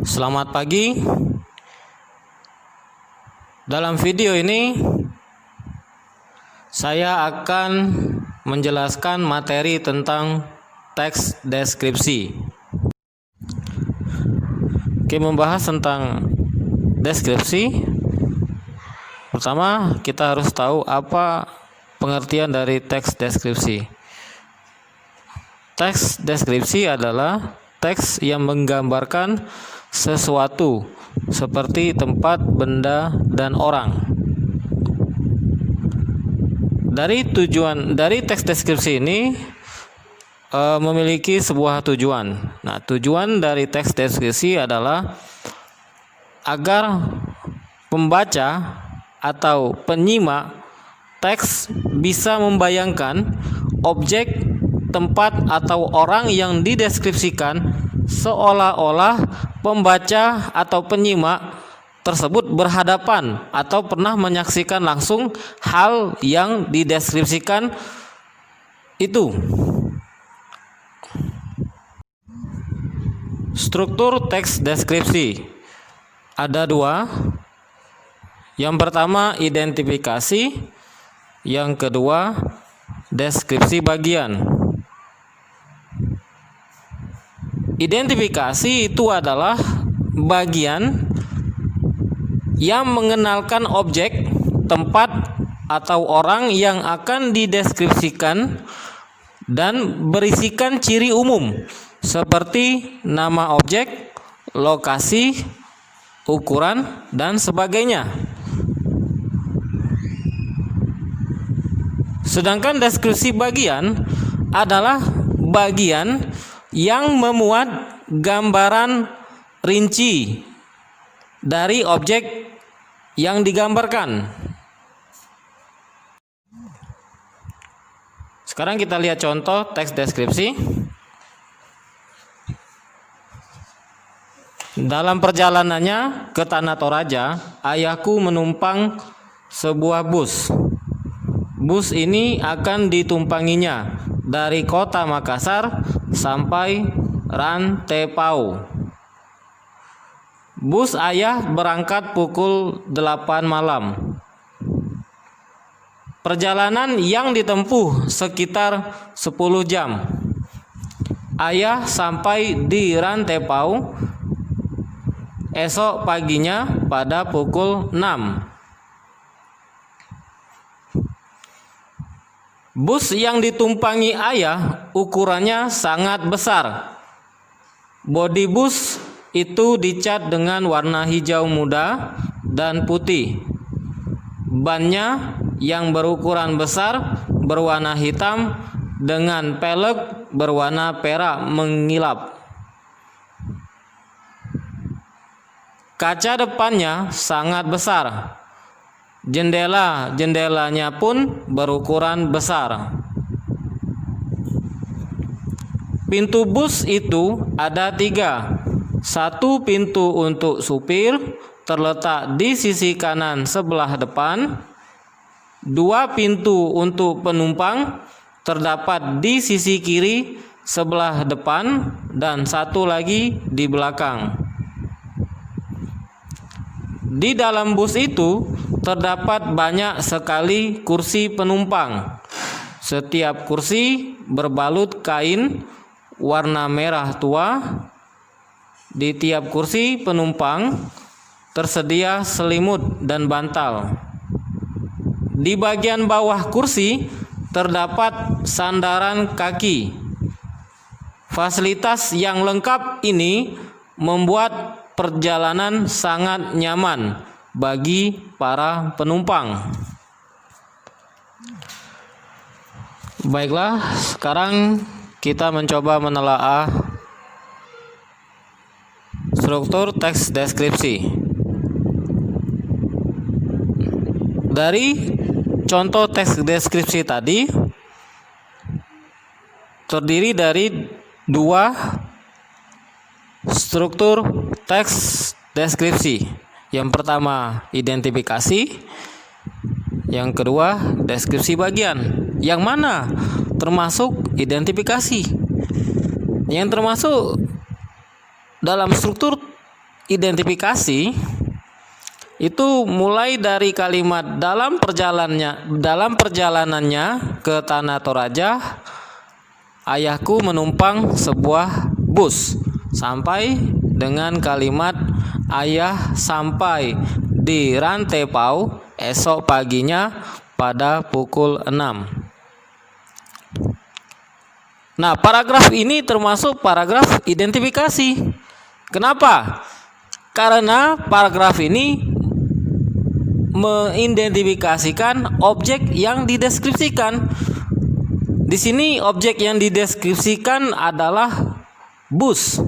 Selamat pagi. Dalam video ini saya akan menjelaskan materi tentang teks deskripsi. Oke, membahas tentang deskripsi. Pertama, kita harus tahu apa pengertian dari teks deskripsi. Teks deskripsi adalah teks yang menggambarkan sesuatu seperti tempat, benda, dan orang. Dari teks deskripsi ini memiliki sebuah tujuan. Nah, tujuan dari teks deskripsi adalah agar pembaca atau penyimak teks bisa membayangkan objek, tempat, atau orang yang dideskripsikan seolah-olah pembaca atau penyimak tersebut berhadapan atau pernah menyaksikan langsung hal yang dideskripsikan itu. Struktur teks deskripsi ada dua. Yang pertama identifikasi, yang kedua deskripsi bagian. Identifikasi itu adalah bagian yang mengenalkan objek, tempat, atau orang yang akan dideskripsikan dan berisikan ciri umum seperti nama objek, lokasi, ukuran, dan sebagainya. Sedangkan deskripsi bagian adalah bagian yang memuat gambaran rinci dari objek yang digambarkan. Sekarang kita lihat contoh teks deskripsi. Dalam perjalanannya ke Tanah Toraja, ayahku menumpang sebuah bus. Bus ini akan ditumpanginya dari kota Makassar sampai Rantepau. Bus ayah berangkat pukul 8 malam. Perjalanan yang ditempuh sekitar 10 jam. Ayah sampai di Rantepau esok paginya pada pukul 6. Bus yang ditumpangi ayah ukurannya sangat besar. Bodi bus itu dicat dengan warna hijau muda dan putih. Bannya yang berukuran besar berwarna hitam dengan pelek berwarna perak mengilap. Kaca depannya sangat besar. Jendela-jendelanya pun berukuran besar. Pintu bus itu ada 3. Satu pintu untuk supir terletak di sisi kanan sebelah depan. 2 pintu untuk penumpang terdapat di sisi kiri sebelah depan dan 1 lagi di belakang. Di dalam bus itu terdapat banyak sekali kursi penumpang. Setiap kursi berbalut kain warna merah tua. Di tiap kursi penumpang tersedia selimut dan bantal. Di bagian bawah kursi terdapat sandaran kaki. Fasilitas yang lengkap ini membuat perjalanan sangat nyaman bagi para penumpang. Baiklah, sekarang kita mencoba menelaah struktur teks deskripsi. Dari contoh teks deskripsi tadi terdiri dari 2 struktur teks deskripsi. Yang pertama identifikasi, yang kedua deskripsi bagian. Yang mana termasuk identifikasi? Yang termasuk dalam struktur identifikasi itu mulai dari kalimat dalam perjalanannya ke Tanah Toraja, ayahku menumpang sebuah bus, sampai dengan kalimat ayah sampai di Rantepao esok paginya pada pukul 6. Nah, paragraf ini termasuk paragraf identifikasi. Kenapa? Karena paragraf ini mengidentifikasikan objek yang dideskripsikan. Di sini objek yang dideskripsikan adalah bus.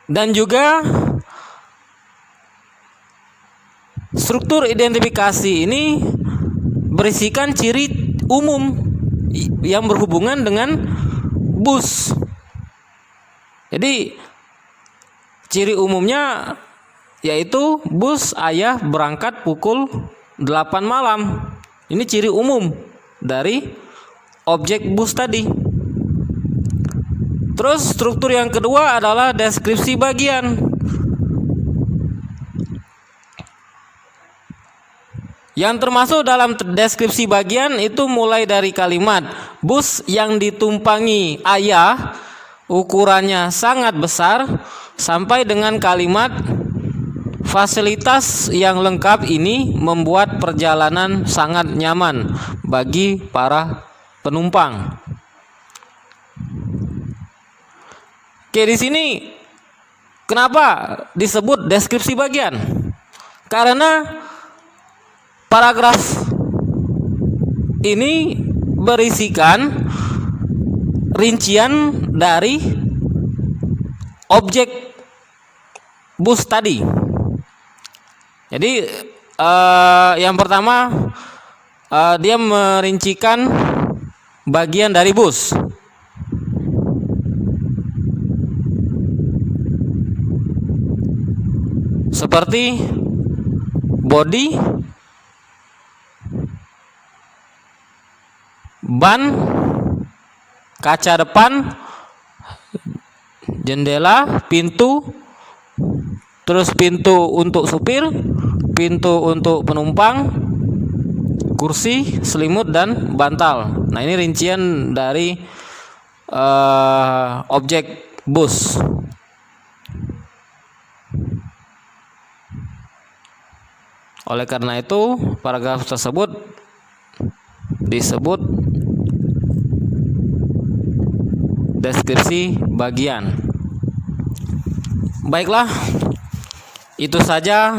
Dan juga struktur identifikasi ini berisikan ciri umum yang berhubungan dengan bus. Jadi ciri umumnya yaitu bus ayah berangkat pukul 8 malam. Ini ciri umum dari objek bus tadi. Terus struktur yang kedua adalah deskripsi bagian. Yang termasuk dalam deskripsi bagian itu mulai dari kalimat bus yang ditumpangi ayah ukurannya sangat besar, sampai dengan kalimat fasilitas yang lengkap ini membuat perjalanan sangat nyaman bagi para penumpang. Oke, di sini kenapa disebut deskripsi bagian? Karena paragraf ini berisikan rincian dari objek bus tadi. Jadi yang pertama dia merincikan bagian dari bus. Seperti bodi, ban, kaca depan, jendela, pintu, terus pintu untuk supir, pintu untuk penumpang, kursi, selimut, dan bantal. Nah, ini rincian dari objek bus. Oleh karena itu, paragraf tersebut disebut deskripsi bagian. Baiklah, itu saja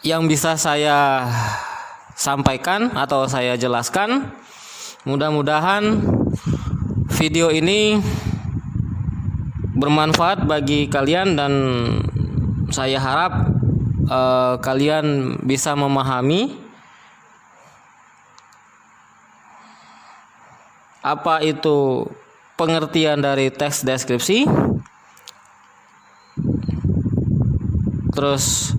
yang bisa saya sampaikan atau saya jelaskan. Mudah-mudahan video ini bermanfaat bagi kalian, dan saya harap kalian bisa memahami apa itu pengertian dari teks deskripsi, terus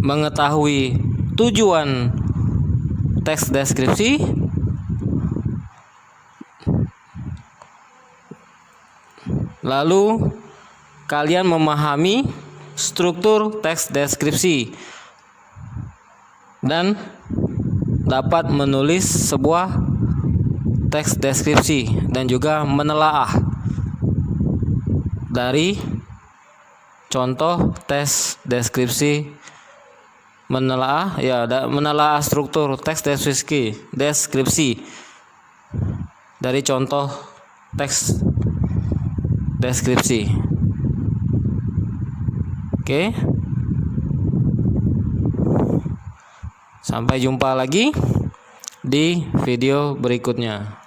mengetahui tujuan teks deskripsi, lalu kalian memahami struktur teks deskripsi dan dapat menulis sebuah teks deskripsi dan juga menelaah dari contoh teks deskripsi, menelaah struktur teks deskripsi dari contoh teks deskripsi. Oke. Sampai jumpa lagi di video berikutnya.